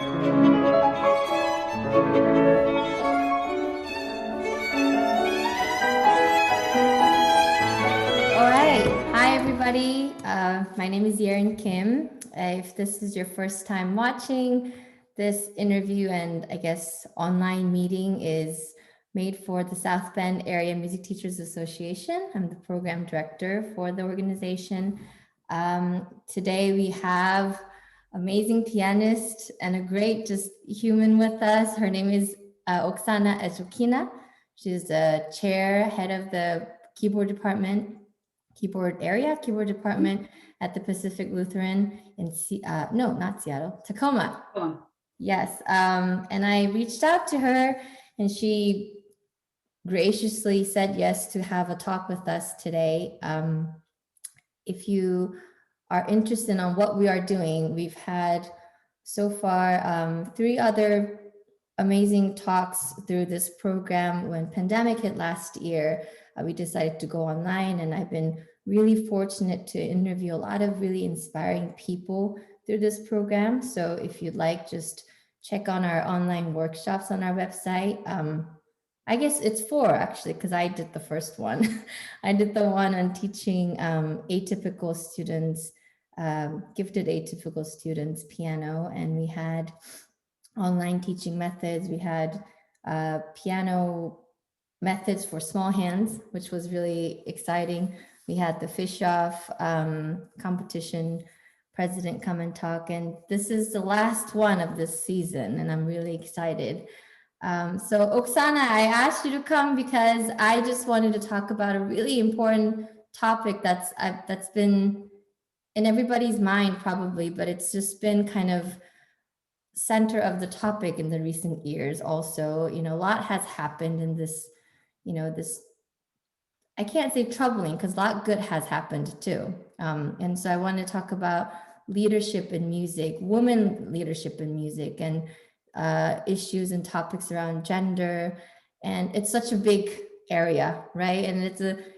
All right. Hi, everybody. My name is Yerin Kim. If this is your first time watching, this interview and I guess online meeting is made for the South Bend Area Music Teachers Association. I'm the program director for the organization. Today we have amazing pianist and a great just human with us. Her name is Oksana Ezhokina. She's the chair, head of the keyboard department keyboard department at the Pacific Lutheran in no, not Seattle, Tacoma. Yes. And I reached out to her and she graciously said yes to have a talk with us today. If you are interested on what we are doing, we've had so far 3 other amazing talks through this program. When pandemic hit last year, we decided to go online, and I've been really fortunate to interview a lot of really inspiring people through this program. So if you'd like, just check on our online workshops on our website. I guess it's 4 actually, because I did the first one. I did the one on teaching atypical students, gifted atypical students piano, and we had online teaching methods. We had piano methods for small hands, which was really exciting. We had the fish-off competition president come and talk, and this is the last one of this season, and I'm really excited. So Oksana, I asked you to come because I just wanted to talk about a really important topic that's been in everybody's mind probably, but it's just been kind of center of the topic in the recent years. Also, a lot has happened in this, this, I can't say troubling because a lot good has happened too. And so I want to talk about leadership in music, women leadership in music, and issues and topics around gender. And it's such a big area, right? And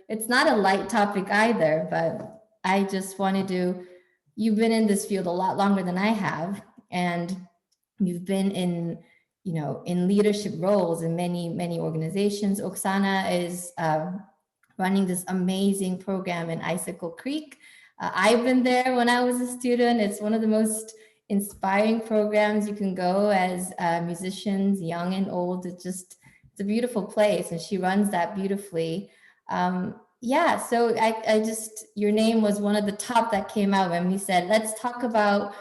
it's not a light topic either, but I just wanted to, you've been in this field a lot longer than I have. And you've been in, in leadership roles in many, many organizations. Oksana is running this amazing program in Icicle Creek. I've been there when I was a student. It's one of the most inspiring programs you can go as musicians, young and old. It's a beautiful place, and she runs that beautifully. Yeah, so I just, your name was one of the top that came out when we said, let's talk about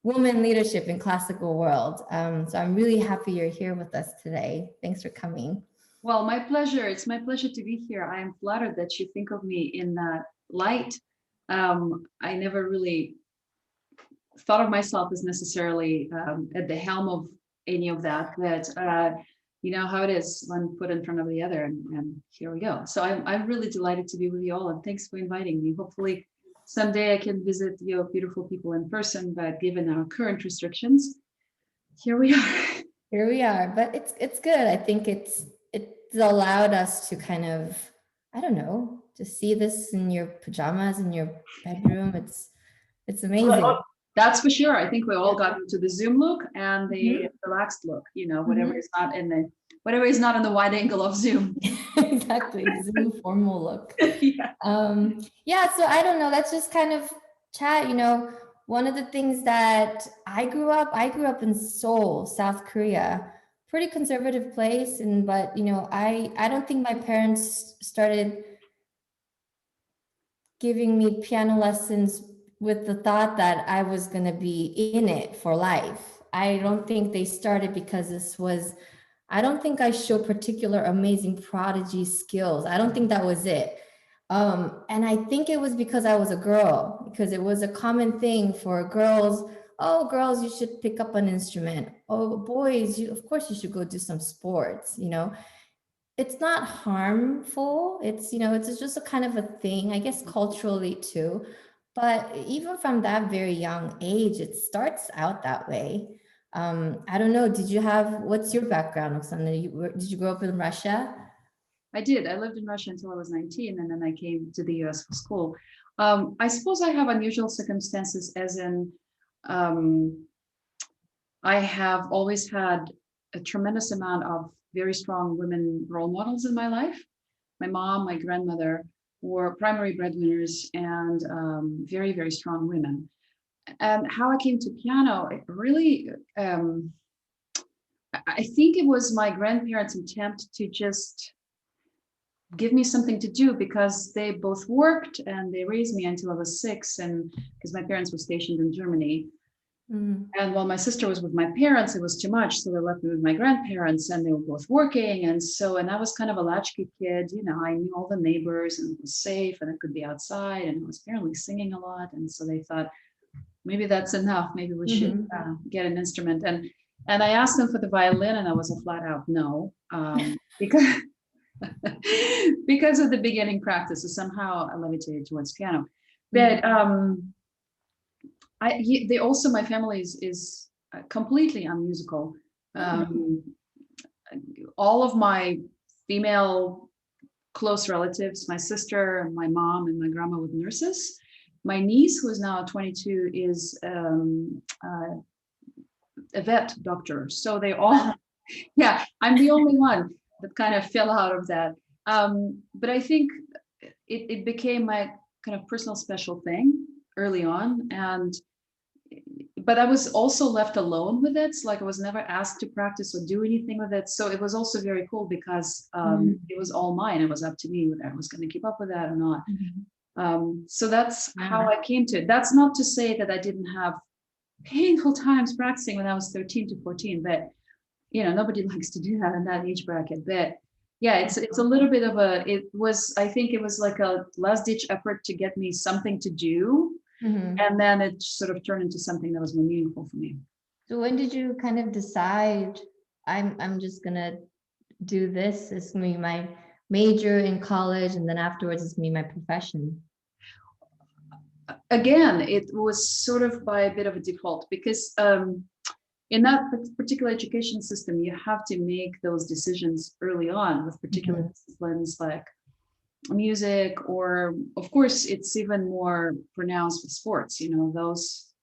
women leadership in classical world. So I'm really happy you're here with us today. Thanks for coming. Well, my pleasure. It's my pleasure to be here. I am flattered that you think of me in that light. I never really thought of myself as necessarily at the helm of any of that, you know how it is when put in front of the other, and here we go. So I'm really delighted to be with you all, and thanks for inviting me. Hopefully someday I can visit your beautiful people in person, but given our current restrictions, here we are. Here we are, but it's good. I think it's allowed us to kind of, I don't know, to see this in your pajamas in your bedroom. It's amazing. That's for sure. I think we all got into the Zoom look and the relaxed look, whatever is not in the wide angle of Zoom. Exactly, Zoom formal look. Yeah. So I don't know, let's just kind of chat. One of the things that I grew up in Seoul, South Korea, pretty conservative place, but I don't think my parents started giving me piano lessons with the thought that I was going to be in it for life. I don't think they started because I don't think I show particular amazing prodigy skills. I don't think that was it. And I think it was because I was a girl, because it was a common thing for girls. Oh, girls, you should pick up an instrument. Oh, boys, of course you should go do some sports. It's not harmful. It's just a kind of a thing, I guess, culturally too. But even from that very young age, it starts out that way. I don't know. What's your background, Oksana? Did you grow up in Russia? I did. I lived in Russia until I was 19, and then I came to the US for school. I suppose I have unusual circumstances, as in I have always had a tremendous amount of very strong women role models in my life. My mom, my grandmother were primary breadwinners and very, very strong women. And how I came to piano, it really, I think it was my grandparents' attempt to just give me something to do because they both worked and they raised me until I was 6, and because my parents were stationed in Germany. And while my sister was with my parents, it was too much. So they left me with my grandparents and they were both working. And I was kind of a latchkey kid. I knew all the neighbors and it was safe and I could be outside, and I was apparently singing a lot. And so they thought, maybe that's enough. Maybe we should get an instrument. And I asked them for the violin, and I was a flat out no, because because of the beginning practice. So somehow I levitated towards piano. But they also, my family is completely unmusical. All of my female close relatives, my sister, my mom, and my grandma were nurses. My niece, who is now 22, is a vet doctor. So they all, yeah, I'm the only one that kind of fell out of that. But I think it became my kind of personal special thing early on. But I was also left alone with it. So like I was never asked to practice or do anything with it. So it was also very cool because it was all mine. It was up to me whether I was going to keep up with that or not. So that's how I came to it. That's not to say that I didn't have painful times practicing when I was 13 to 14, but nobody likes to do that in that age bracket. But yeah, it's a little bit of I think it was like a last ditch effort to get me something to do. And then it sort of turned into something that was more meaningful for me. So when did you kind of decide I'm just gonna do this? It's gonna be my major in college, and then afterwards it's gonna be my profession? Again, it was sort of by a bit of a default because in that particular education system, you have to make those decisions early on with particular disciplines like music, or of course it's even more pronounced with sports. Those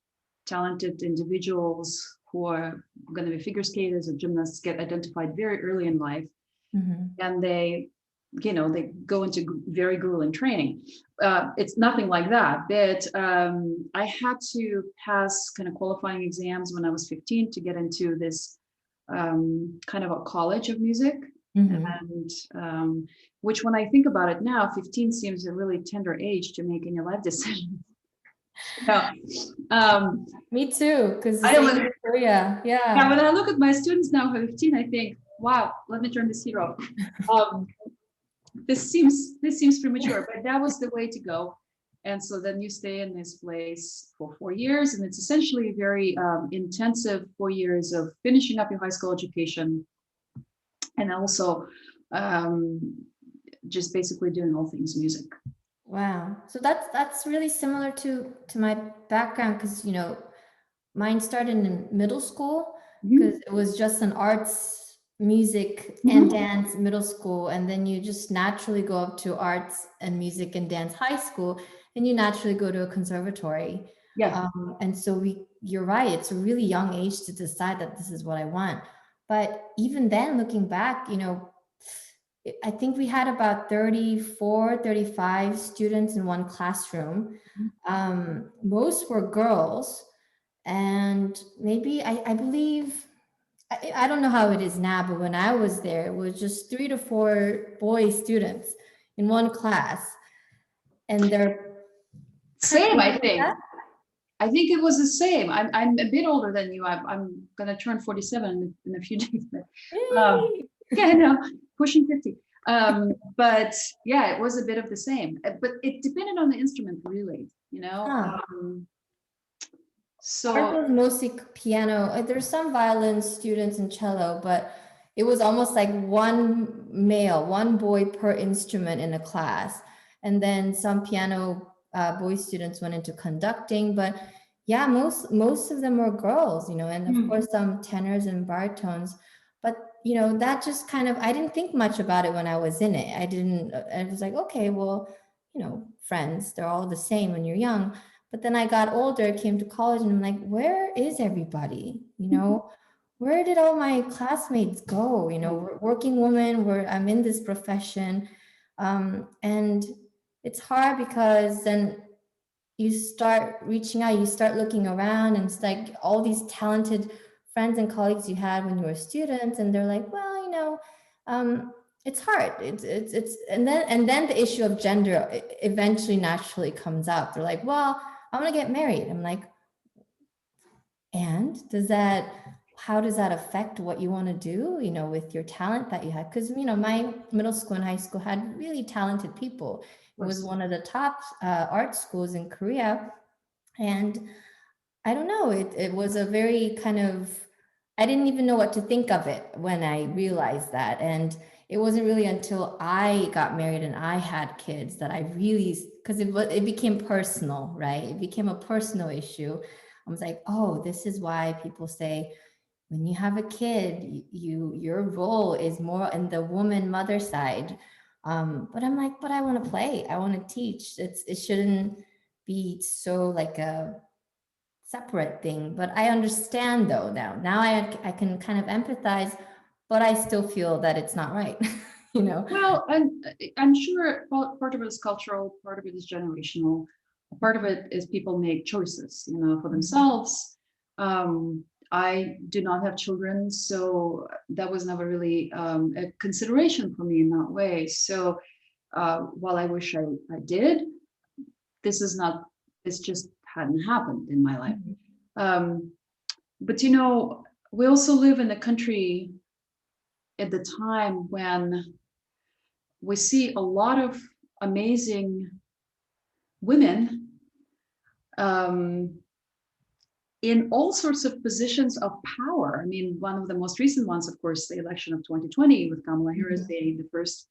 talented individuals who are going to be figure skaters or gymnasts get identified very early in life, and they go into very grueling training. It's nothing like that, but I had to pass kind of qualifying exams when I was 15 to get into this kind of a college of music. And which, when I think about it now, 15 seems a really tender age to make any life decisions. Me too, because yeah. When I look at my students now who are 15, I think, wow, let me turn this here off. This seems premature, but that was the way to go. And so then you stay in this place for 4 years, and it's essentially a very intensive 4 years of finishing up your high school education, and also just basically doing all things music. Wow. So that's really similar to my background, because mine started in middle school, because it was just an arts, music and dance middle school, and then you just naturally go up to arts and music and dance high school, and you naturally go to a conservatory. And so you're right, it's a really young age to decide that this is what I want. But even then, looking back, I think we had about 34, 35 students in one classroom. Most were girls, and maybe I believe, I don't know how it is now, but when I was there, it was just 3 to 4 boy students in one class. And they're same, I think. I think it was the same. I'm a bit older than you. I'm gonna turn 47 in a few days. Yeah, no, pushing 50. But yeah, it was a bit of the same. But it depended on the instrument, really. So ours was mostly piano. There's some violin students and cello, but it was almost like one boy per instrument in a class. And then some piano boy students went into conducting, but yeah, most of them were girls, and of course some tenors and baritones. But that just kind of, I didn't think much about it when I was in it. I was like, okay, well, friends, they're all the same when you're young. But then I got older, came to college, and I'm like, where is everybody? Where did all my classmates go? We're working women, I'm in this profession. And it's hard because then you start reaching out, you start looking around, and it's like all these talented friends and colleagues you had when you were students, and they're like, well, it's hard. And then the issue of gender eventually naturally comes up. They're like, well, I want to get married. I'm like, and how does that affect what you want to do, with your talent that you had? Because, my middle school and high school had really talented people. It was one of the top art schools in Korea. And I don't know, it was a very kind of, I didn't even know what to think of it when I realized that. And it wasn't really until I got married and I had kids that I really, because it became personal, right? It became a personal issue. I was like, oh, this is why people say when you have a kid, your role is more in the woman mother side. But I'm like, but I want to play. I want to teach. It shouldn't be so like a separate thing. But I understand though now. Now I can kind of empathize, but I still feel that it's not right. Well, and I'm sure part of it is cultural, part of it is generational, part of it is people make choices, for themselves. I do not have children, so that was never really a consideration for me in that way. So while I wish I did, this just hadn't happened in my life. But we also live in a country at the time when we see a lot of amazing women in all sorts of positions of power. I mean, one of the most recent ones, of course, the election of 2020, with Kamala Harris being the first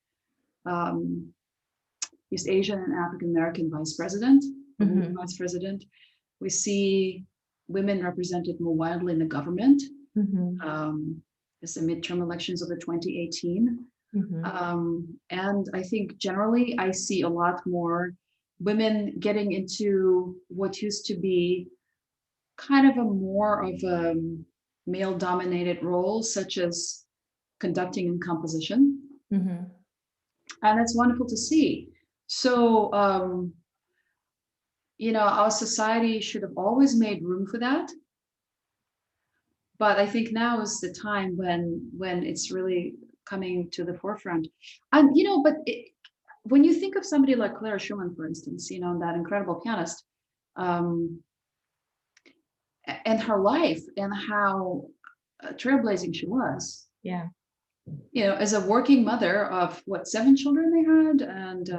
East Asian and African American vice president. Vice president. We see women represented more widely in the government. As the midterm elections of the 2018. And I think generally I see a lot more women getting into what used to be kind of a more of a male-dominated role, such as conducting and composition. And that's wonderful to see. So, our society should have always made room for that. But I think now is the time when it's really coming to the forefront. And, when you think of somebody like Clara Schumann, for instance, that incredible pianist, and her life and how trailblazing she was. Yeah. As a working mother of 7 children they had, and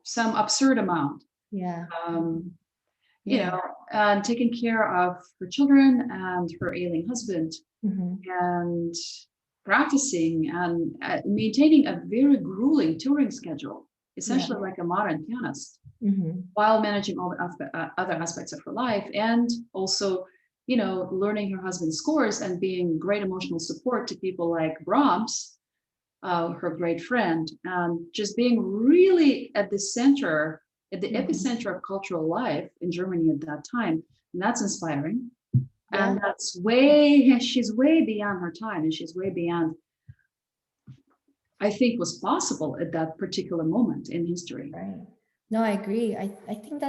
some absurd amount. Yeah. And taking care of her children and her ailing husband, and practicing and maintaining a very grueling touring schedule, essentially like a modern pianist, while managing all the other aspects of her life, and also, learning her husband's scores and being great emotional support to people like Brahms, her great friend, and just being really at the epicenter of cultural life in Germany at that time. And that's inspiring. And she's way beyond her time, and she's way beyond, I think, was possible at that particular moment in history. Right. No, I agree. I think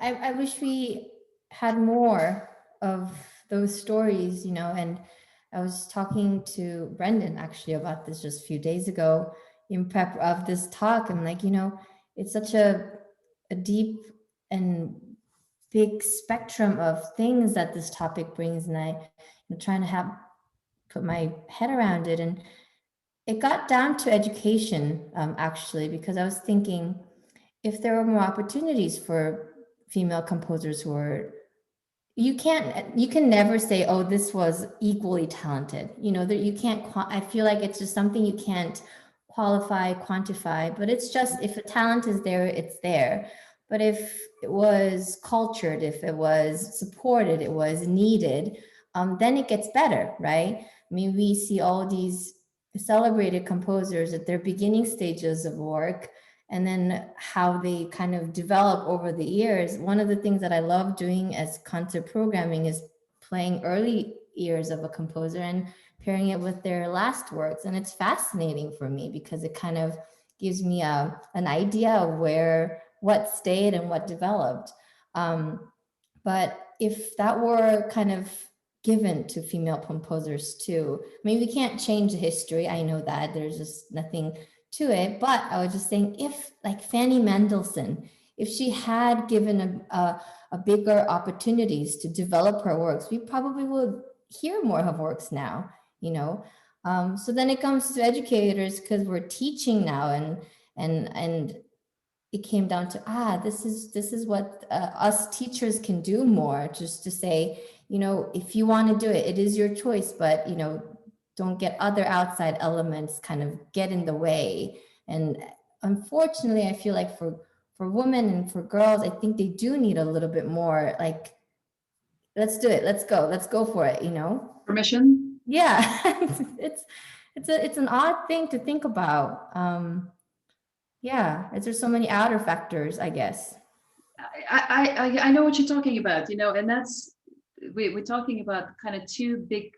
I wish we had more of those stories, and I was talking to Brendan actually about this just a few days ago in prep of this talk. I'm like, it's such a deep and big spectrum of things that this topic brings, and I'm trying to put my head around it. And it got down to education, actually, because I was thinking if there were more opportunities for female composers you can never say, oh, this was equally talented. That you can't, I feel like it's just something you can't qualify, quantify, but it's just, if a talent is there, it's there. But if it was cultured, if it was supported, it was needed, then it gets better, right? I mean, we see all these celebrated composers at their beginning stages of work, and then how they kind of develop over the years. One of the things that I love doing as concert programming is playing early years of a composer and pairing it with their last works. And it's fascinating for me because it kind of gives me an idea of what stayed and what developed. But if that were kind of given to female composers too, I mean, we can't change the history. I know that there's just nothing to it, but I was just saying, if like Fanny Mendelssohn, if she had given a bigger opportunities to develop her works, we probably would hear more of her works now, you know. So then it comes to educators, because we're teaching now, and it came down to this is what us teachers can do more, just to say, you know, if you want to do it, it is your choice, but you know, don't get other outside elements kind of get in the way. And unfortunately, I feel like for women and for girls, I think they do need a little bit more like, let's do it, let's go for it, you know. Permission. Yeah. It's an odd thing to think about. Yeah, is there so many outer factors, I guess. I know what you're talking about, you know, and that's, we're talking about kind of two big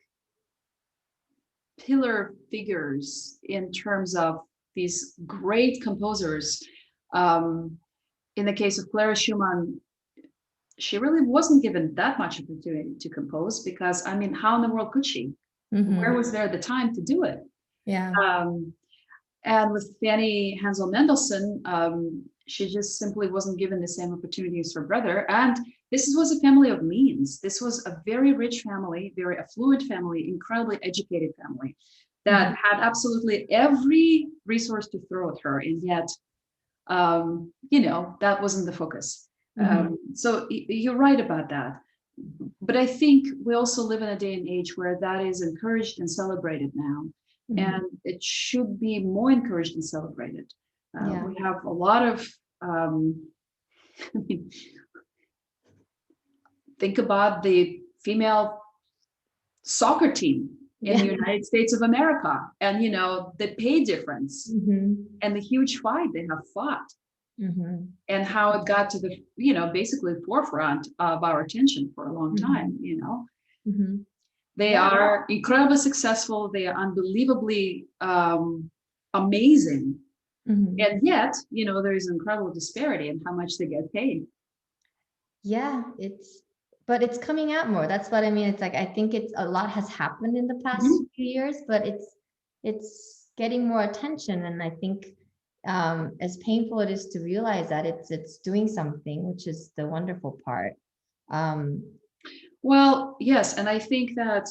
pillar figures in terms of these great composers. In the case of Clara Schumann, she really wasn't given that much opportunity to compose, because I mean, how in the world could she? Where was there the time to do it? Yeah. And with Fanny Hansel Mendelssohn, she just simply wasn't given the same opportunity as her brother. And this was a family of means. This was a very rich family, very affluent family, incredibly educated family that had absolutely every resource to throw at her. And yet, you know, that wasn't the focus. So you're right about that. But I think we also live in a day and age where that is encouraged and celebrated now. And it should be more encouraged and celebrated. We have a lot of, think about the female soccer team in the United States of America, and you know, the pay difference and the huge fight they have fought, and how it got to the, you know, basically forefront of our attention for a long time, you know. They are incredibly successful. They are unbelievably amazing. And yet, you know, there's an incredible disparity in how much they get paid. Yeah, but it's coming out more. That's what I mean. It's like, I think it's a lot has happened in the past few years, but it's getting more attention. And I think as painful it is to realize that it's doing something, which is the wonderful part. Well, yes, and I think that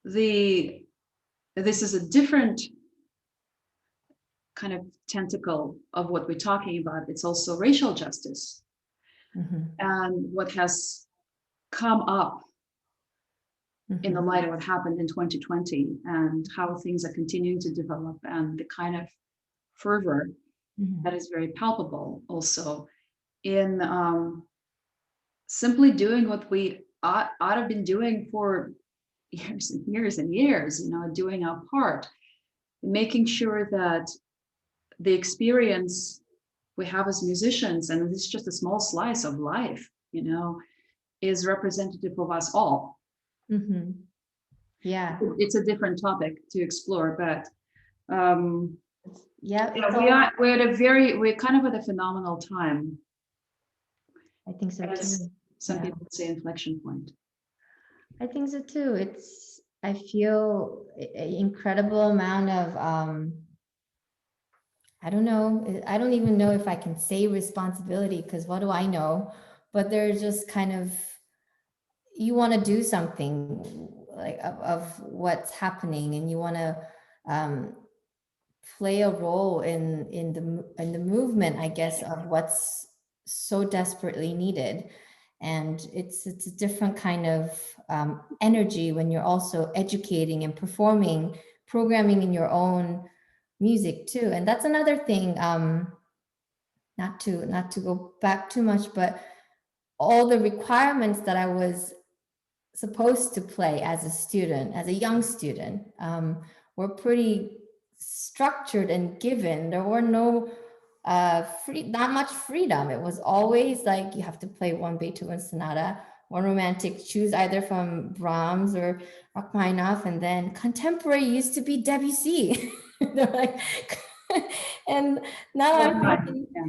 this is a different kind of tentacle of what we're talking about. It's also racial justice, and what has come up in the light of what happened in 2020 and how things are continuing to develop, and the kind of fervor that is very palpable also in simply doing what we ought to have been doing for years and years and years, you know, doing our part, making sure that the experience we have as musicians, and this is just a small slice of life, you know, is representative of us all. Yeah, it's a different topic to explore, but yeah, we're kind of at a phenomenal time. I think so too. Some people say inflection point. I think so too. I feel an incredible amount of I don't know. I don't even know if I can say responsibility, because what do I know? But there's just kind of, you want to do something like of what's happening, and you want to play a role in the movement, I guess, of what's so desperately needed. And it's a different kind of energy when you're also educating and performing, programming in your own music too. And that's another thing, not to go back too much, but all the requirements that I was supposed to play as a student, as a young student, were pretty structured and given. There were no not much freedom. It was always like you have to play one Beethoven sonata, one romantic, choose either from Brahms or Rachmaninoff, and then contemporary used to be Debussy. They're like, and now All I'm right. thinking, Yeah.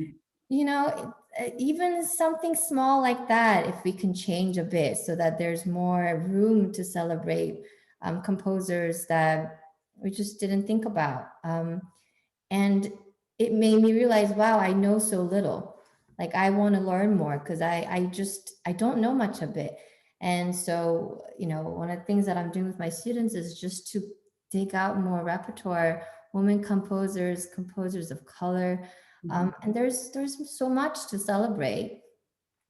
you know, even something small like that, if we can change a bit so that there's more room to celebrate composers that we just didn't think about. And it made me realize, wow, I know so little. Like I want to learn more because I don't know much of it. And so, one of the things that I'm doing with my students is just to dig out more repertoire, women composers, composers of color. And there's so much to celebrate.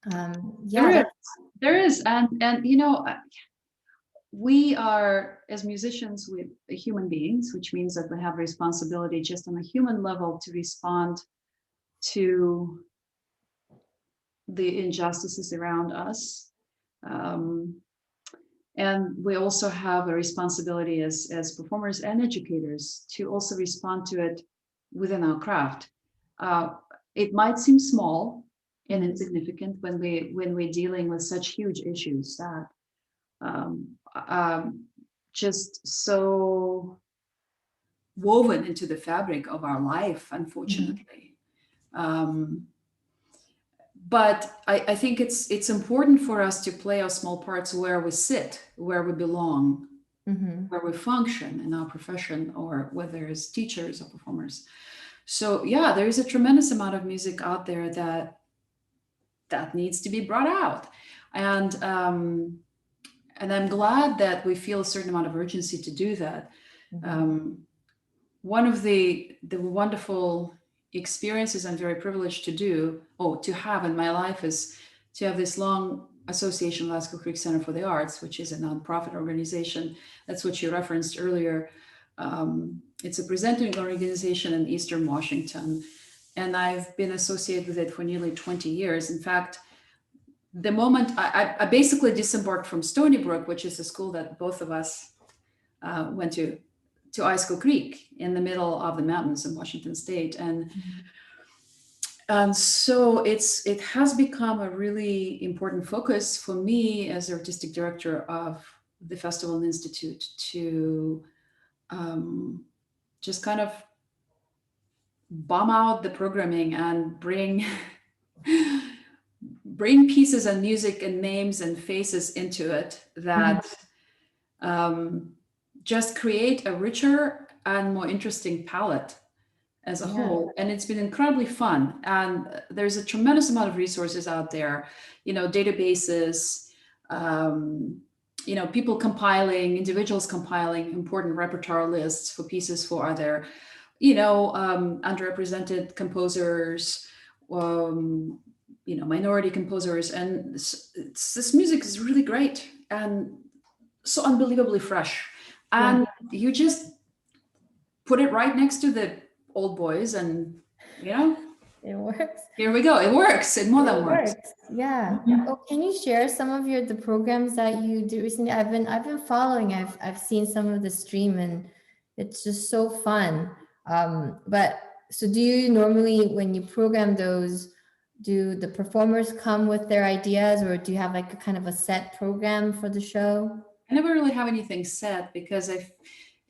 There Yeah, is, that's there is, and we are, as musicians, with human beings, which means that we have responsibility just on a human level to respond to the injustices around us. Um, and we also have a responsibility as performers and educators to also respond to it within our craft. Uh, it might seem small and insignificant when we're dealing with such huge issues that um, just so woven into the fabric of our life, unfortunately. Um, but I think it's important for us to play our small parts where we sit, where we belong, where we function in our profession, or whether as teachers or performers. So yeah, there is a tremendous amount of music out there that needs to be brought out, and I'm glad that we feel a certain amount of urgency to do that. One of the wonderful experiences I'm very privileged to have in my life is to have this long association with Icicle Creek Center for the Arts, which is a nonprofit organization. That's what you referenced earlier. It's a presenting organization in Eastern Washington, and I've been associated with it for nearly 20 years. In fact, the moment I basically disembarked from Stony Brook, which is a school that both of us went to Icicle Creek in the middle of the mountains in Washington State. And so it has become a really important focus for me as artistic director of the Festival and Institute to just kind of bomb out the programming and bring pieces and music and names and faces into it that just create a richer and more interesting palette as a whole. And it's been incredibly fun. And there's a tremendous amount of resources out there, databases, people compiling, individuals compiling important repertoire lists for pieces for other, underrepresented composers, minority composers. And this music is really great and so unbelievably fresh. And you just put it right next to the old boys and, it works. Here we go. It works. It more than works. Yeah. Oh, can you share some of the programs that you did recently? I've been following. I've seen some of the stream, and it's just so fun. But so do you normally, when you program those, do the performers come with their ideas, or do you have like a kind of a set program for the show? I never really have anything set because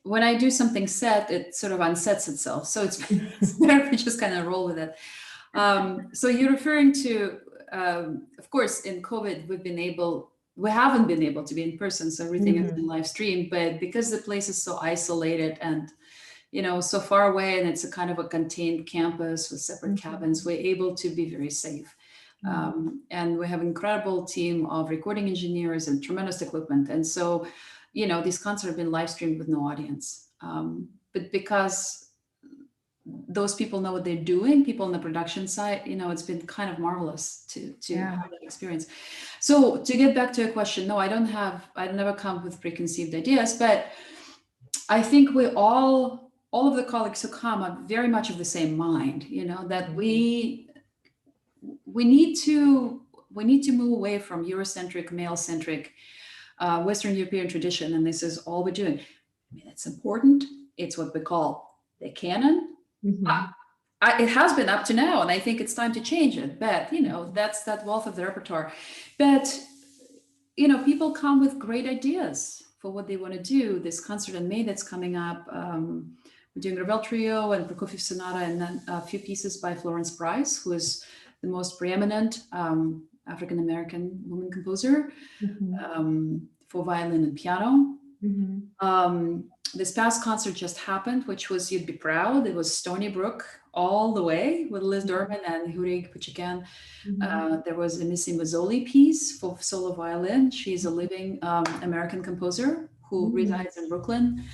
when I do something set, it sort of unsets itself. So it's better if we just kind of roll with it. So you're referring to, of course, in COVID, we haven't been able to be in person. So everything has been live streamed, but because the place is so isolated and, so far away, and it's a kind of a contained campus with separate cabins, we're able to be very safe. And we have an incredible team of recording engineers and tremendous equipment. And so, these concerts have been live streamed with no audience. But because those people know what they're doing, people on the production side, it's been kind of marvelous to have that experience. So to get back to your question, no, I never come with preconceived ideas, but I think we all of the colleagues who come are very much of the same mind, that we need to move away from Eurocentric, male-centric, Western European tradition, and this is all we're doing. I mean, it's important. It's what we call the canon. It has been up to now, and I think it's time to change it. But that's that wealth of the repertoire. But people come with great ideas for what they want to do. This concert in May that's coming up, we're doing Ravel Trio and Prokofiev Sonata, and then a few pieces by Florence Price, who is the most preeminent African-American woman composer for violin and piano. This past concert just happened, which was, you'd be proud. It was Stony Brook all the way with Liz Durban and Hurig Puchikan. There was a Missy Mazzoli piece for solo violin. She's a living American composer who resides in Brooklyn.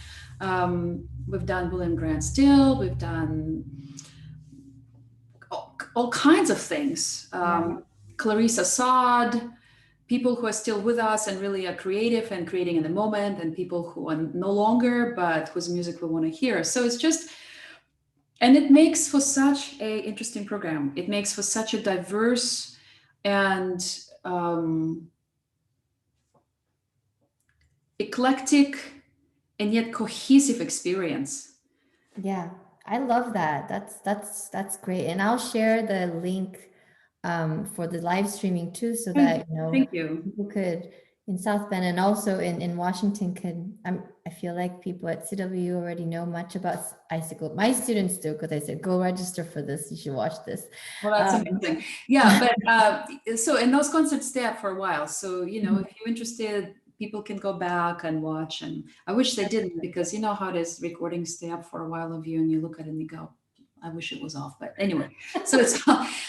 We've done William Grant Still. We've done all kinds of things. Clarissa Saad, people who are still with us and really are creative and creating in the moment, and people who are no longer, but whose music we want to hear. So it's just, and it makes for such a interesting program. It makes for such a diverse and eclectic and yet cohesive experience. Yeah, I love that. That's great. And I'll share the link for the live streaming too, so that Thank you. people could in South Bend and also in Washington could. I feel like people at CW already know much about Icicle. My students do, because I said, go register for this. You should watch this. Well, that's amazing. Yeah, but so and those concerts stay up for a while. So if you're interested, people can go back and watch. And I wish they didn't, because you know how it is. Recordings stay up for a while of you, and you look at it and you go, I wish it was off. But anyway, so it's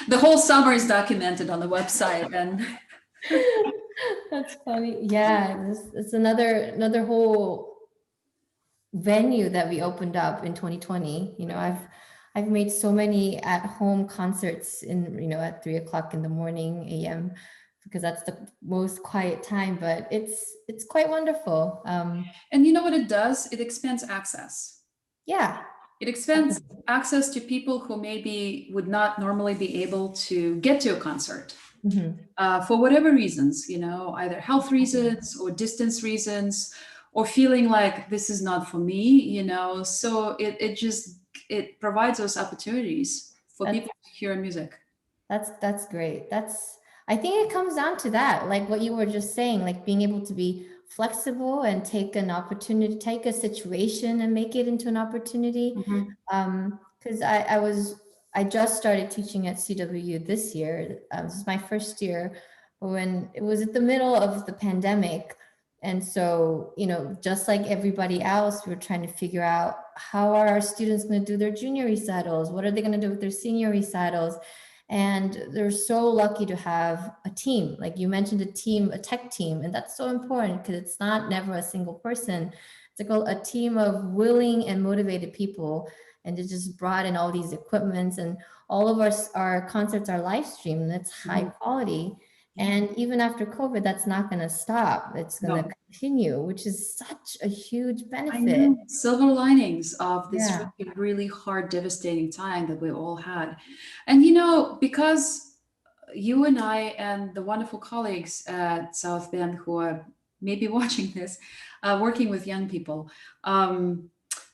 the whole summer is documented on the website. And that's funny. Yeah, it's another whole venue that we opened up in 2020. I've made so many at-home concerts at 3:00 in the morning a.m. because that's the most quiet time, but it's quite wonderful. And you know what it does? It expands access. Yeah. It expands access to people who maybe would not normally be able to get to a concert for whatever reasons, either health reasons or distance reasons, or feeling like this is not for me, So it provides those opportunities for people to hear music. That's great. I think it comes down to that, like what you were just saying, like being able to be flexible and take an opportunity, take a situation and make it into an opportunity. Because I just started teaching at CW this year. This is my first year, when it was at the middle of the pandemic. And so, just like everybody else, we were trying to figure out, how are our students going to do their junior recitals? What are they going to do with their senior recitals? And they're so lucky to have a team. Like you mentioned, a tech team, and that's so important, because it's not never a single person. It's like a team of willing and motivated people, and they just brought in all these equipments, and all of our concerts are live streamed, and it's high quality. And even after COVID, that's not going to stop. It's going to continue, which is such a huge benefit. I know. Silver linings of this really, really hard, devastating time that we all had. And, because you and I and the wonderful colleagues at South Bend who are maybe watching this, working with young people,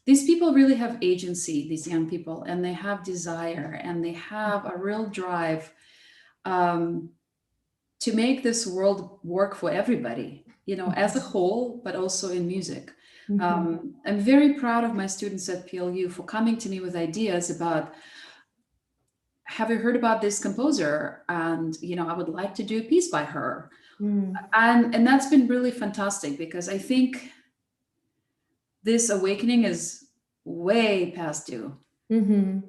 these people really have agency, these young people, and they have desire, and they have a real drive to make this world work for everybody, as a whole, but also in music. I'm very proud of my students at PLU for coming to me with ideas about, have you heard about this composer? And, I would like to do a piece by her. And that's been really fantastic, because I think this awakening is way past due. And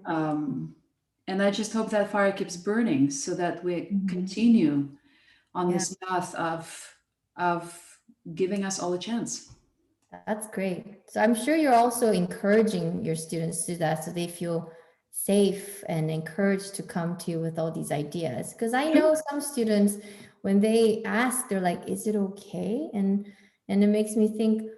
I just hope that fire keeps burning, so that we continue on this path of giving us all a chance. That's great. So I'm sure you're also encouraging your students to do that, so they feel safe and encouraged to come to you with all these ideas. Because I know some students, when they ask, they're like, is it okay? And it makes me think,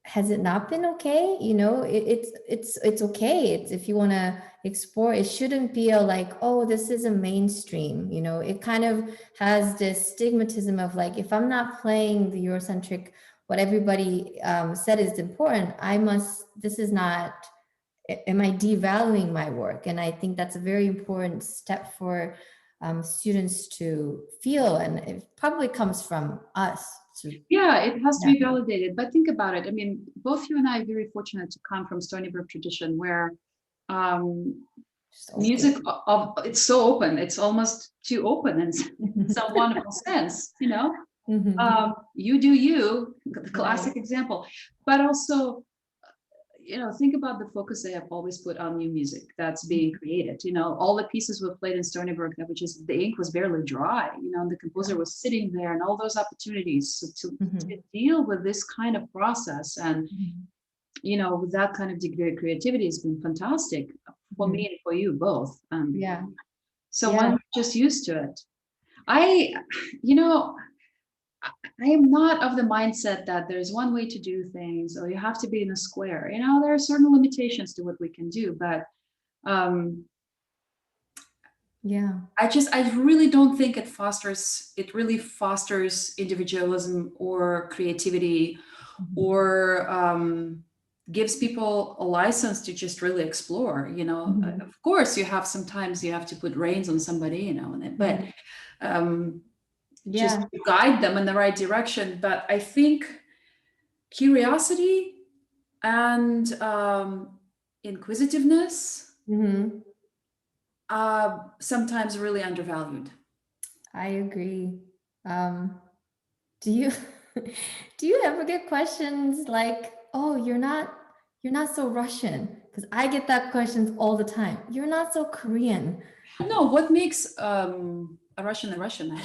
has it not been okay? It's okay. It's, if you want to explore, it shouldn't be like, oh, this is a mainstream. It kind of has this stigmatism of like, if I'm not playing the Eurocentric, what everybody said is important, this is not am I devaluing my work? And I think that's a very important step for students to feel, and it probably comes from us to. Yeah, it has to Yeah, be validated. But think about it. I mean, both you and I are very fortunate to come from Stony Brook tradition where um, just music open. it's so open. It's almost too open in some wonderful sense, you know. Mhm. You do you, the Right. classic example. But also, you know, think about the focus they have always put on new music that's being created. You know, all the pieces were played in Stony Brook, which is the ink was barely dry, you know, and the composer was sitting there and all those opportunities to Mhm. deal with this kind of process. And, Mhm. you know, with that kind of degree of creativity has been fantastic for me Mhm. and for you both. Yeah. So when Yeah. we're just used to it, I, you know, I am not of the mindset that there's one way to do things or you have to be in a square. You know, there are certain limitations to what we can do, but um, Yeah. I really don't think it really fosters individualism or creativity Mhm. or gives people a license to just really explore. You know, Mhm. of course, you have sometimes you have to put reins on somebody, you know, but Mhm. um, just Yeah. guide them in the right direction. But I think curiosity and inquisitiveness Mhm. sometimes really undervalued. I agree. Um, do you do you ever get questions like, "Oh, you're not so Russian?" Because I get that questions all the time. You're not so Korean. No, what makes a Russian?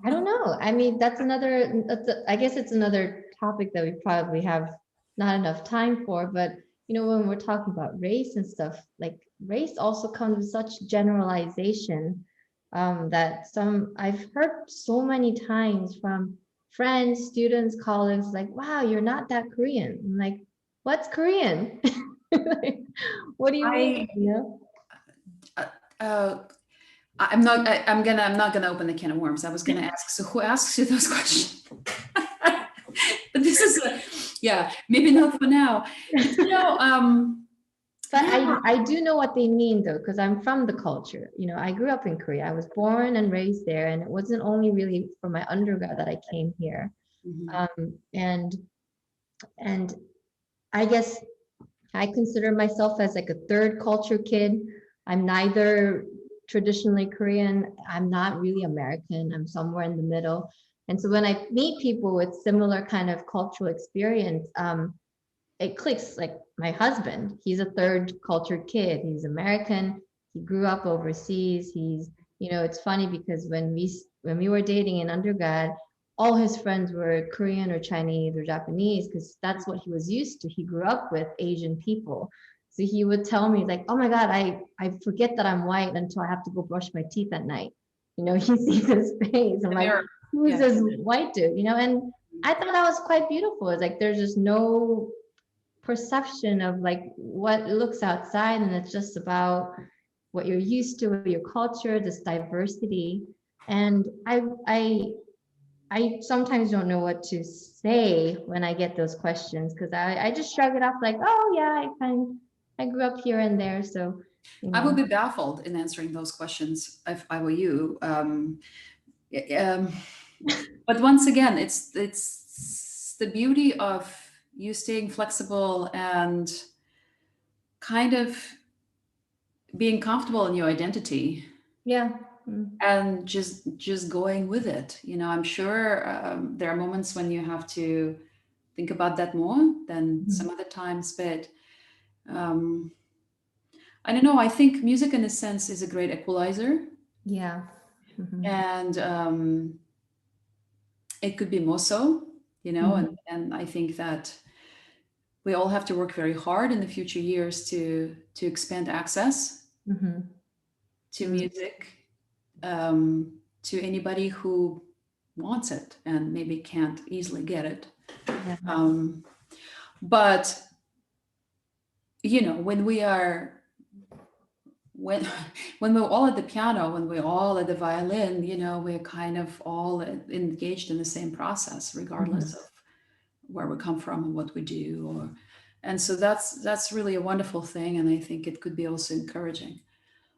I don't know. I mean, I guess it's another topic that we probably have not enough time for, but when we're talking about race and stuff, like race also comes with such generalization, that I've heard so many times from friends, students, colleagues, like, wow, you're not that Korean. I'm like, what's Korean? Like, what do you mean? I uh, uh, I'm not gonna open the can of worms. I was gonna ask. So who asks you those questions? But this is yeah, maybe not for now. But But yeah. I do know what they mean though, because I'm from the culture. I grew up in Korea. I was born and raised there, and it wasn't only really for my undergrad that I came here. Mhm. And I guess I consider myself as like a third culture kid. I'm neither traditionally Korean. I'm not really American. I'm somewhere in the middle. And so when I meet people with similar kind of cultural experience, it clicks. Like my husband, he's a third culture kid. He's American. He grew up overseas. It's funny because when we were dating in undergrad, all his friends were Korean or Chinese or Japanese because that's what he was used to. He grew up with Asian people. So he would tell me like, "Oh my God, I forget that I'm white until I have to go brush my teeth at night." He sees his face. I'm The like, mirror. "Who's Yeah. this white dude?" And I thought that was quite beautiful. It's like there's just no perception of like what looks outside, and it's just about what you're used to, your culture, this diversity. And I sometimes don't know what to say when I get those questions because I just shrug it off like, oh yeah, I grew up here and there, so you I would know be baffled in answering those questions if I were you. Um, but once again, it's the beauty of you staying flexible and kind of being comfortable in your identity yeah. Mm. and just going with it. I'm sure there are moments when you have to think about that more than Mhm. some other times, but um, I don't know. I think music, in a sense, is a great equalizer, Yeah. Mhm. and it could be more so. Mhm. And I think that we all have to work very hard in the future years to expand access Mhm. to Mm. music to anybody who wants it and maybe can't easily get it. Yeah. Um, but when we are when when we're all at the piano, when we're all at the violin, we're kind of all engaged in the same process, regardless Mhm. of where we come from and what we do. And so that's really a wonderful thing, and I think it could be also encouraging.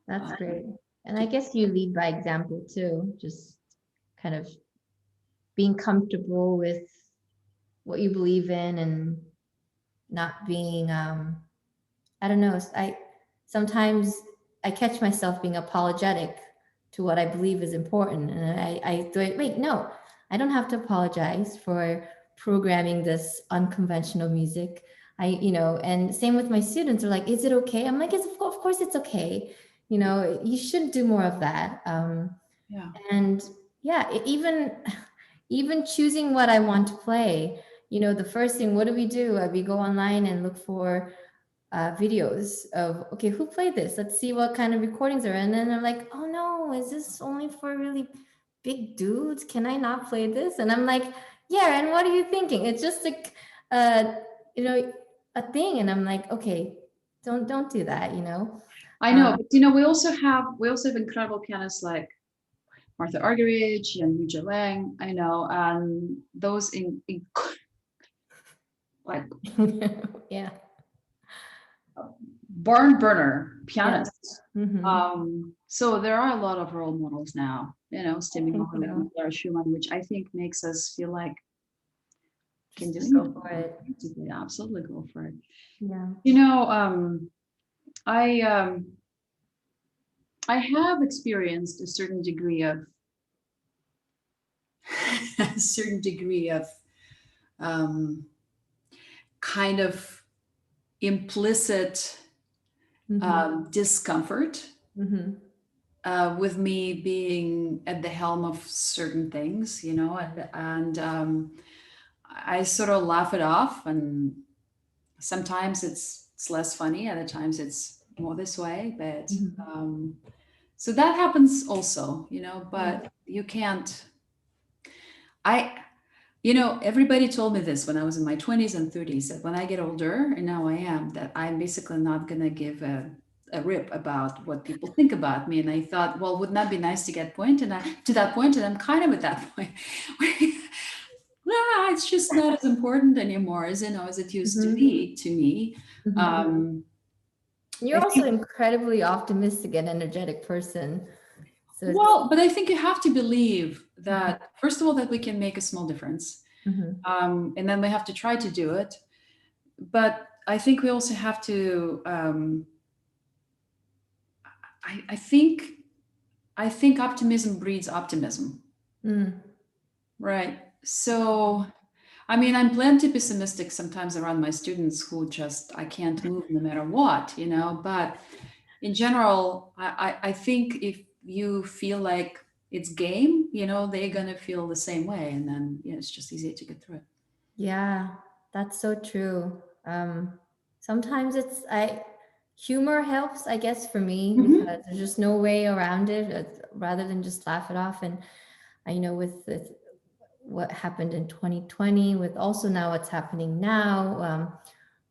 That's Um, great. And I guess you lead by example too, just kind of being comfortable with what you believe in and not being I don't know, I sometimes I catch myself being apologetic to what I believe is important, and I thought, wait, no, I don't have to apologize for programming this unconventional music. And same with my students are like, is it okay? I'm like, of course it's okay. You should do more of that. yeah. And yeah, even choosing what I want to play. The first thing, what do we do? We go online and look for videos of, okay, who played this? Let's see what kind of recordings are. And then I'm like, oh no, is this only for really big dudes? Can I not play this? And I'm like, yeah. And what are you thinking? It's just like, you know, a thing. And I'm like, okay, don't do that. I know, but we also have incredible pianists like Martha Argerich and Yuja Lang. I know, and those in like Yeah. barn burner Yeah. pianists. Mm-hmm. So there are a lot of role models now, I Stemming think Mohammed and so. Clara Schumann, which I think makes us feel like can do Just go anything. for it. Absolutely go for it. Yeah. I I have experienced a certain degree of a certain degree of um, kind of implicit Mm-hmm. discomfort Mm-hmm. with me being at the helm of certain things, and I sort of laugh it off, and sometimes it's less funny, other times it's more this way, but Mm-hmm. so that happens also, Yeah. but you can't. I Everybody told me this when I was in my 20s and 30s, that when I get older, and now I am, that I'm basically not going to give a rip about what people think about me. And I thought, well, wouldn't that be nice to get to that point? And I'm kind of at that point. It's just not as important anymore as it used to Mm-hmm. be to me. Mm-hmm. Um, I You're also think, incredibly optimistic and energetic person. So it's well, but I think you have to believe Mhm. that, first of all, that we can make a small difference. Mhm. And then we have to try to do it. But I think we also have to. I think optimism breeds optimism, Mm. right? So, I mean, I'm plenty pessimistic sometimes around my students who just I can't move no matter what. But in general, I think if you feel like it's game, they're gonna feel the same way, and then it's just easier to get through it. Yeah, that's so true. Sometimes humor helps, I guess, for me because Mhm. there's just no way around it. Rather than just laugh it off. And I know with what happened in 2020, with also now what's happening now,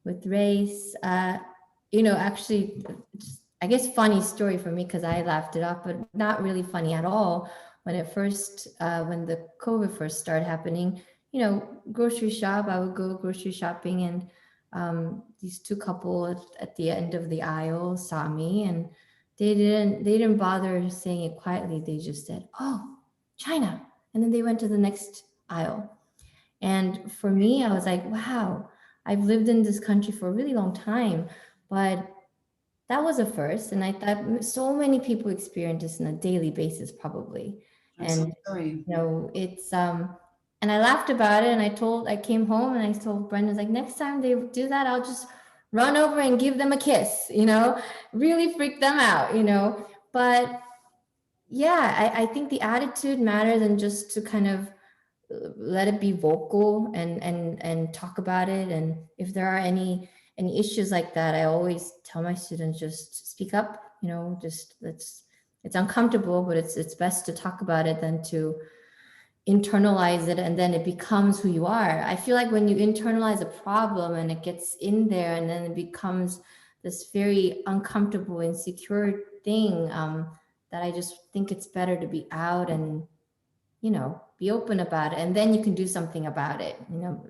with race. Actually, I guess funny story for me because I laughed it off, but not really funny at all. When the COVID first started happening, grocery shop, I would go grocery shopping, and these two couple at the end of the aisle saw me, and they didn't bother saying it quietly. They just said, "Oh, China," and then they went to the next aisle. And for me, I was like, wow, I've lived in this country for a really long time, but that was a first. And I thought so many people experience this on a daily basis, probably. I'm so And, sorry. it's, and I laughed about it. And I came home and I told Brendan, like, next time they do that, I'll just run over and give them a kiss, really freak them out. But yeah, I think the attitude matters, and just to kind of let it be vocal and talk about it. And if there are any issues like that, I always tell my students, just speak up. Just it's uncomfortable, but it's best to talk about it than to internalize it, and then it becomes who you are. I feel like when you internalize a problem and it gets in there, and then it becomes this very uncomfortable, insecure thing, that I just think it's better to be out and be open about it, and then you can do something about it.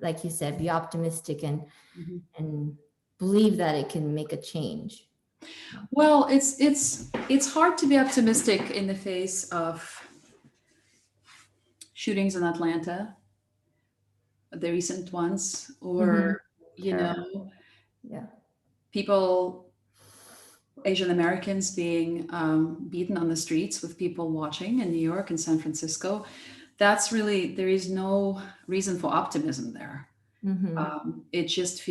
Like you said, be optimistic and Mhm. and believe that it can make a change? Well, it's hard to be optimistic in the face of shootings in Atlanta, the recent ones, Mm-hmm. or you Terrible. know, Yeah. people, Asian Americans being beaten on the streets with people watching in New York and San Francisco. That's really, there is no reason for optimism there. Mm-hmm. It just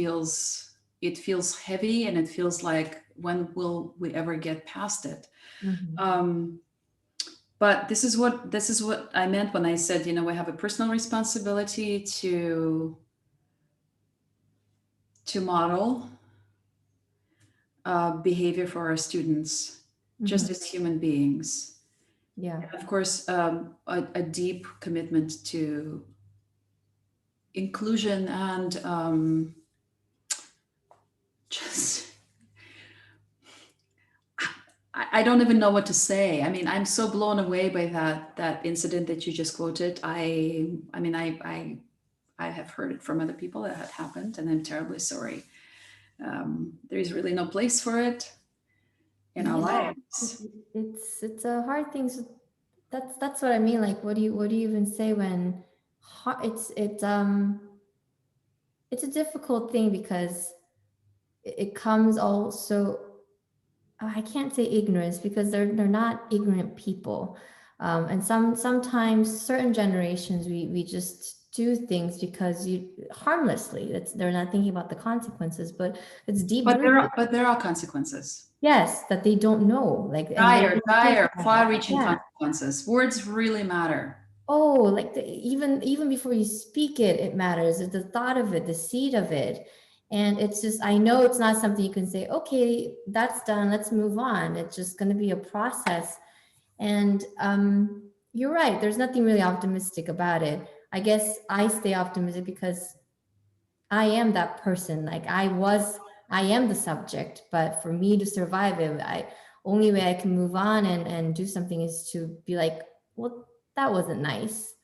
it feels heavy, and it feels like, when will we ever get past it? Mm-hmm. Um, but this is what I meant when I said, we have a personal responsibility to model behavior for our students, Mm-hmm. just as human beings. Yeah. And of course, a deep commitment to inclusion and just I don't even know what to say. I mean, I'm so blown away by that incident that you just quoted. I mean, I have heard it from other people that had happened, and I'm terribly sorry. There is really no place for it in our Yeah. lives. It's a hard thing. So that's what I mean. Like, what do you even say when it's a difficult thing because it comes also, I can't say ignorance because they're not ignorant people, and sometimes certain generations we just do things because you harmlessly. It's they're not thinking about the consequences, but it's deep rooted. But there are consequences. Yes, that they don't know, like, and they Dire, don't think dire, about it. far-reaching Yeah. consequences. Words really matter. Oh, like even before you speak it, it matters. The thought of it, the seed of it. And it's just, I know it's not something you can say, okay, that's done, let's move on. It's just going to be a process. And you're right, there's nothing really optimistic about it. I guess I stay optimistic because I am that person. I am the subject, but for me to survive it, I only way I can move on and do something is to be like, well, that wasn't nice.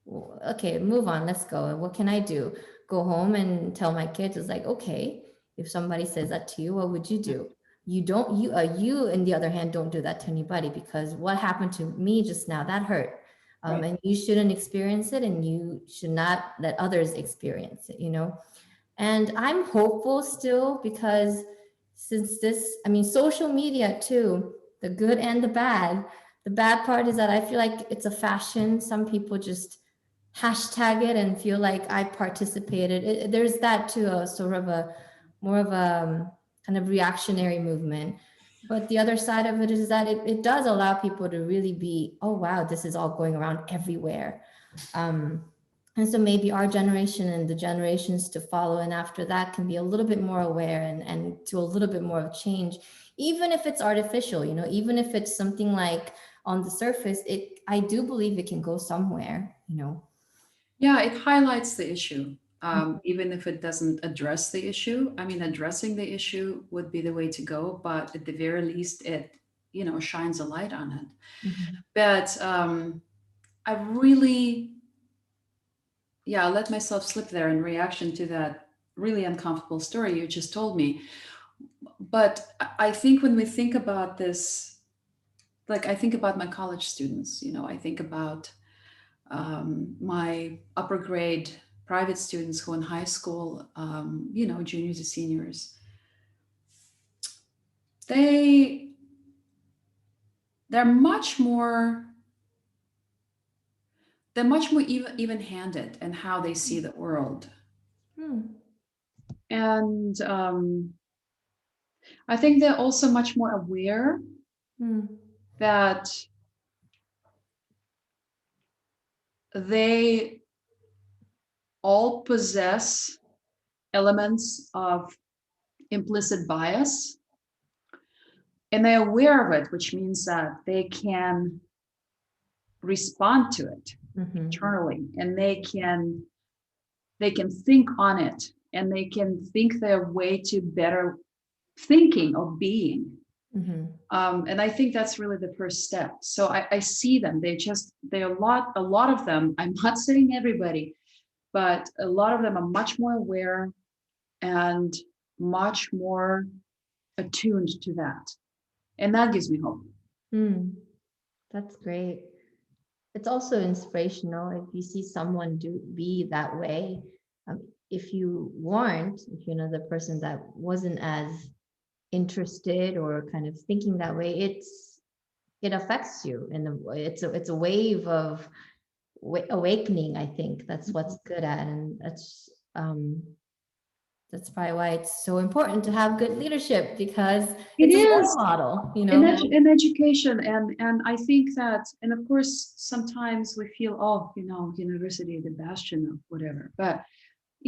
Well, okay, move on. Let's go. What can I do? Go home and tell my kids, it's like, okay, if somebody says that to you, what would you do? You don't, you, on the other hand, don't do that to anybody because what happened to me just now, that hurt. Right. And you shouldn't experience it and you should not let others experience it, you know? And I'm hopeful still because since this, I mean, social media too, the good and the bad. The bad part is that I feel like it's a fashion. Some people just hashtag it and feel like I participated. There's that too, a sort of a more of a kind of reactionary movement. But the other side of it is that it does allow people to really be, oh, wow, this is all going around everywhere. Um, and so maybe our generation and the generations to follow and after that can be a little bit more aware and do a little bit more of change, even if it's artificial, you know, even if it's something like on the surface, I do believe it can go somewhere, you know. Yeah, it highlights the issue, even if it doesn't address the issue. I mean, addressing the issue would be the way to go, but at the very least, it shines a light on it. Mhm. But I really, yeah, I let myself slip there in reaction to that really uncomfortable story you just told me. But I think when we think about this, like I think about my college students, I think about my upper grade private students who in high school, juniors and seniors, they they're much more even handed in how they see the world. Hmm. And I think they're also much more aware Hmm. that they all possess elements of implicit bias, and they're aware of it, which means that they can respond to it Mhm. internally, and they can think on it, and they can think their way to better thinking of being. Mhm. And I think that's really the first step. So I see them. They're a lot of them. I'm not saying everybody, but a lot of them are much more aware, and much more attuned to that. And that gives me hope. That's great. It's also inspirational if you see someone be that way. If you weren't, if you're another person that wasn't as interested or kind of thinking that way, it affects you, and it's a wave of awakening. I think that's what's good at, and that's probably why it's so important to have good leadership, because It it's a is role model, in education, and I think that, and of course, sometimes we feel, oh, university, the bastion of whatever. But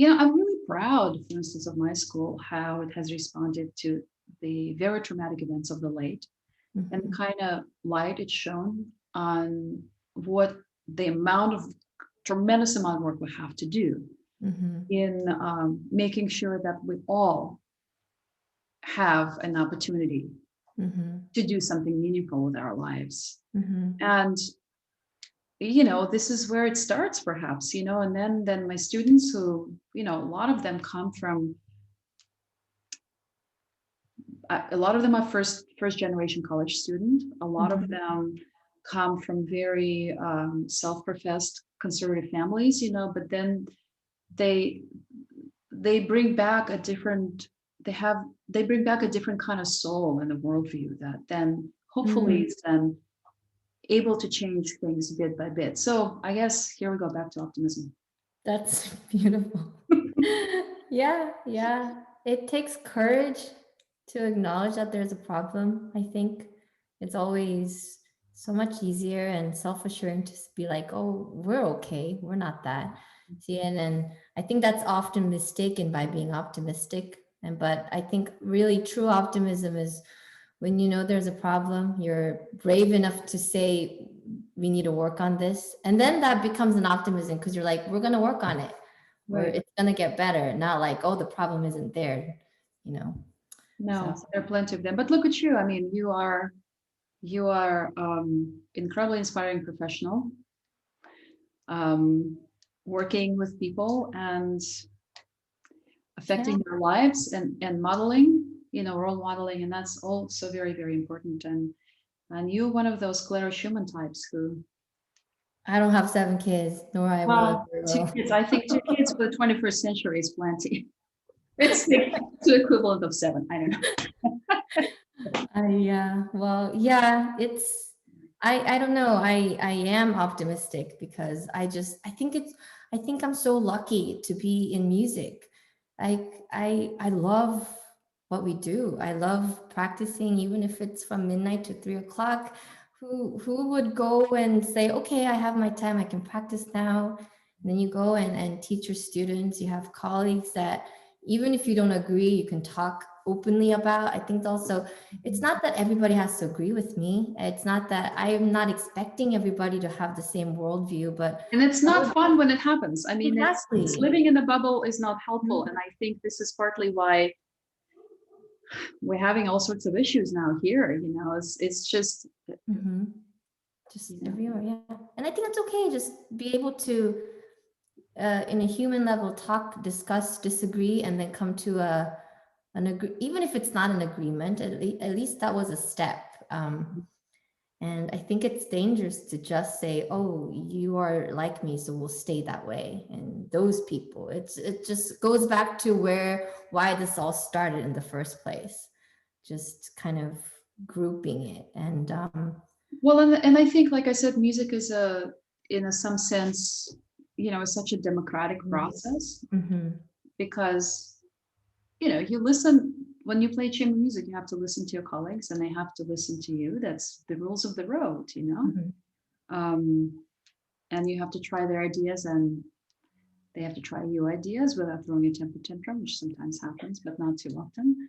I'm really proud, for instance, of my school, how it has responded to the very traumatic events of the late, and the kind of light it's shown on what the tremendous amount of work we have to do in making sure that we all have an opportunity to do something meaningful with our lives. And this is where it starts, perhaps, and then my students, who a lot of them come from, a lot of them are first generation college student. A lot of them come from very self-professed conservative families, but then they bring back a different they bring back a different kind of soul and a worldview that then hopefully is then able to change things bit by bit. So I guess here we go back to optimism. That's beautiful. Yeah. It takes courage to acknowledge that there's a problem. I think it's always so much easier and self-assuring to be like, oh, we're okay. We're not that. See, and I think that's often mistaken by being optimistic. But I think really true optimism is when there's a problem, you're brave enough to say, we need to work on this. And then that becomes an optimism, because you're like, we're going to work on it. Or it's going to get better. Not like, oh, the problem isn't there, No, So. there are plenty of them. But look at you. I mean, you are incredibly inspiring professional, working with people and affecting their lives, and modeling, role modeling. And that's also very, very important. And you're one of those Clara Schumann types who. I don't have 7 kids, nor I will. 2 kids. I think 2 kids for the 21st century is plenty. It's the equivalent of 7. I don't know. Yeah. Well, yeah, I don't know. I am optimistic because I think I'm so lucky to be in music. I love what we do. I love practicing, even if it's from midnight to 3 o'clock. Who would go and say, okay, I have my time, I can practice now. And then you go and teach your students. You have colleagues that even if you don't agree, you can talk openly about. I think also it's not that everybody has to agree with me. It's not that I'm not expecting everybody to have the same worldview, and it's not fun when it happens. I mean, exactly. it's living in the bubble is not helpful. And I think this is partly why we're having all sorts of issues now here. It's just everywhere. Yeah. And I think it's okay. Just be able to in a human level, talk, discuss, disagree, and then come to even if it's not an agreement, at least that was a step. And I think it's dangerous to just say, oh, you are like me, so we'll stay that way. And those people, it just goes back to why this all started in the first place, just kind of grouping it. And well, and I think, like I said, music is in some sense, such a democratic process, because you listen. When you play chamber music, you have to listen to your colleagues, and they have to listen to you. That's the rules of the road, and you have to try their ideas, and they have to try your ideas without throwing a temper tantrum, which sometimes happens, but not too often.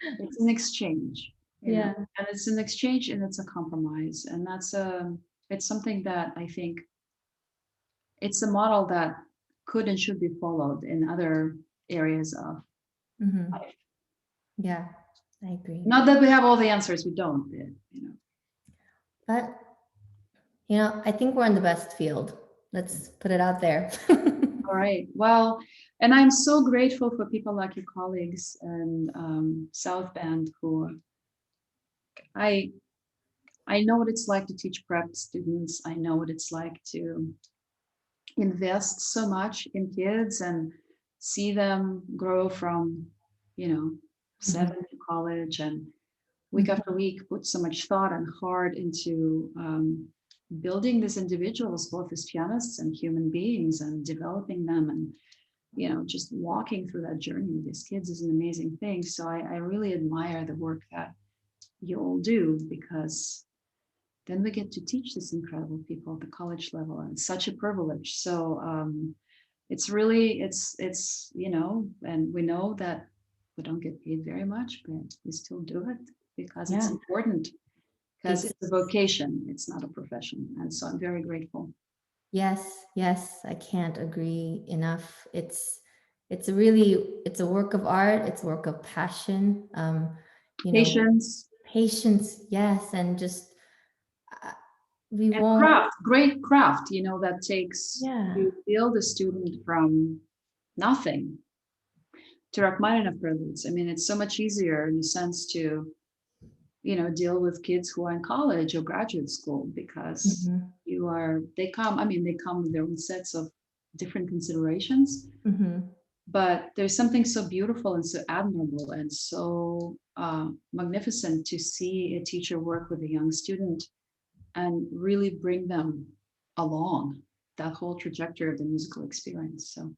It's an exchange, and it's an exchange, and it's a compromise, and that's it's something that I think it's a model that could and should be followed in other areas of life. Yeah, I agree. Not that we have all the answers, we don't, But I think we're in the best field. Let's put it out there. All right. Well, and I'm so grateful for people like your colleagues and South Bend who I I know what it's like to teach prep students. I know what it's like to invest so much in kids and see them grow from, you know, Mhm. 7 to college and week Mhm. after week put so much thought and heart into building these individuals both as pianists and human beings and developing them and just walking through that journey with these kids is an amazing thing. So I really admire the work that you all do because then we get to teach these incredible people at the college level and it's such a privilege. So it's really it's and we know that we don't get paid very much, but we still do it because it's Yeah, important because it's it's a vocation, it's not a profession. And so I'm very grateful. yes, yes, I can't agree enough. It's a really it's a work of art, it's a work of passion. You know, Patience patience, yes, and just uh, we and won't, craft, great craft, that takes yeah. you build a student from nothing to Rachmaninoff preludes. I mean, it's so much easier in a sense to, deal with kids who are in college or graduate school because Mhm. they come with their own sets of different considerations. Mhm. But there's something so beautiful and so admirable and so magnificent to see a teacher work with a young student and really bring them along that whole trajectory of the musical experience. So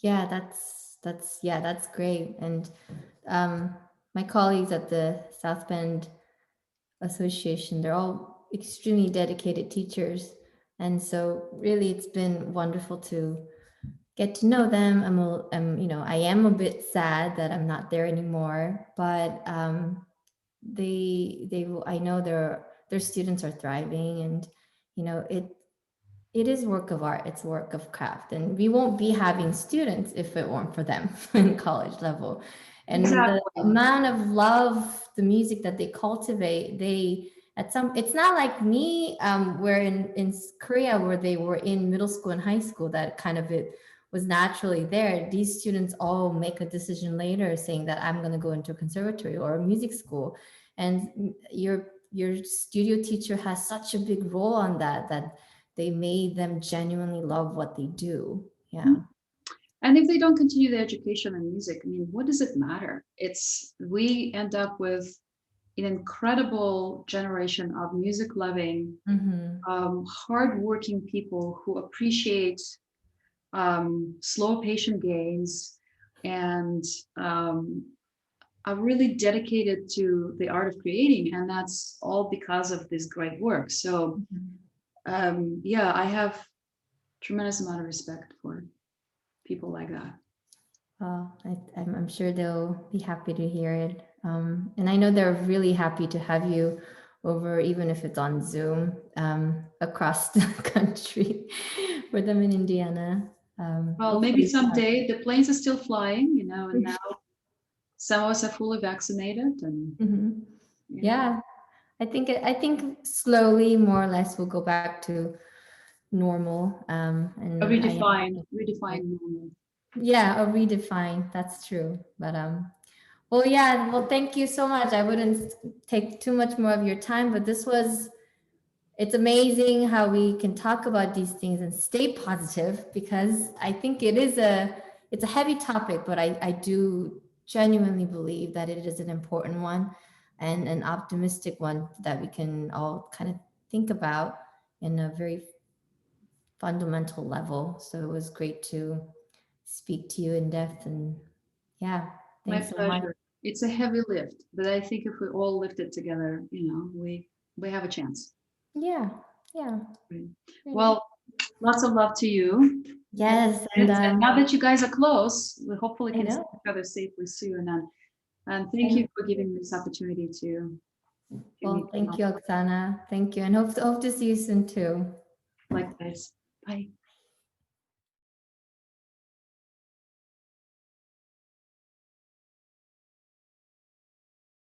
Yeah, that's yeah, that's great. And um my colleagues at the South Bend Association, they're all extremely dedicated teachers. And so really it's been wonderful to get to know them. I am a bit sad that I'm not there anymore, but I know their students are thriving, and it is work of art, it's work of craft, and we won't be having students if it weren't for them in college level. And the exactly. amount of love, the music that they cultivate, they at some it's not like me, where in Korea, where they were in middle school and high school, that kind of it was naturally there. These students all make a decision later saying that I'm going to go into a conservatory or a music school, and your studio teacher has such a big role on that they made them genuinely love what they do. Yeah. And if they don't continue their education in music, I mean, what does it matter? We end up with an incredible generation of music loving, Mm-hmm. hardworking people who appreciate slow, patient gains and um, are really dedicated to the art of creating. And that's all because of this great work. So, Mm-hmm. yeah, I have tremendous amount of respect for people like that. Well, I'm sure they'll be happy to hear it. And I know they're really happy to have you over, even if it's on Zoom, across the country for them in Indiana. Well, maybe Hopefully, someday the planes are still flying, and now some of us are fully vaccinated and, Mhm. you know, Yeah, I think slowly, more or less, we'll go back to normal. a And I redefined normal. yeah, a redefine. That's true. But well, yeah. Well, thank you so much. I wouldn't take too much more of your time, but it's amazing how we can talk about these things and stay positive, because I think it's a heavy topic, but I do genuinely believe that it is an important one and an optimistic one that we can all kind of think about in a very fundamental level. So it was great to speak to you in depth, and yeah, My thanks so much. pleasure. It's a heavy lift, but I think if we all lift it together, we have a chance. Yeah, yeah, Right. great. Well, lots of love to you. And Yes, and now that you guys are close, we hopefully I can see know. each other safely soon. And thank And you for giving me this opportunity to meet well, you thank all. you, Oksana. Thank you, and hope to see you soon too. Likewise. Bye.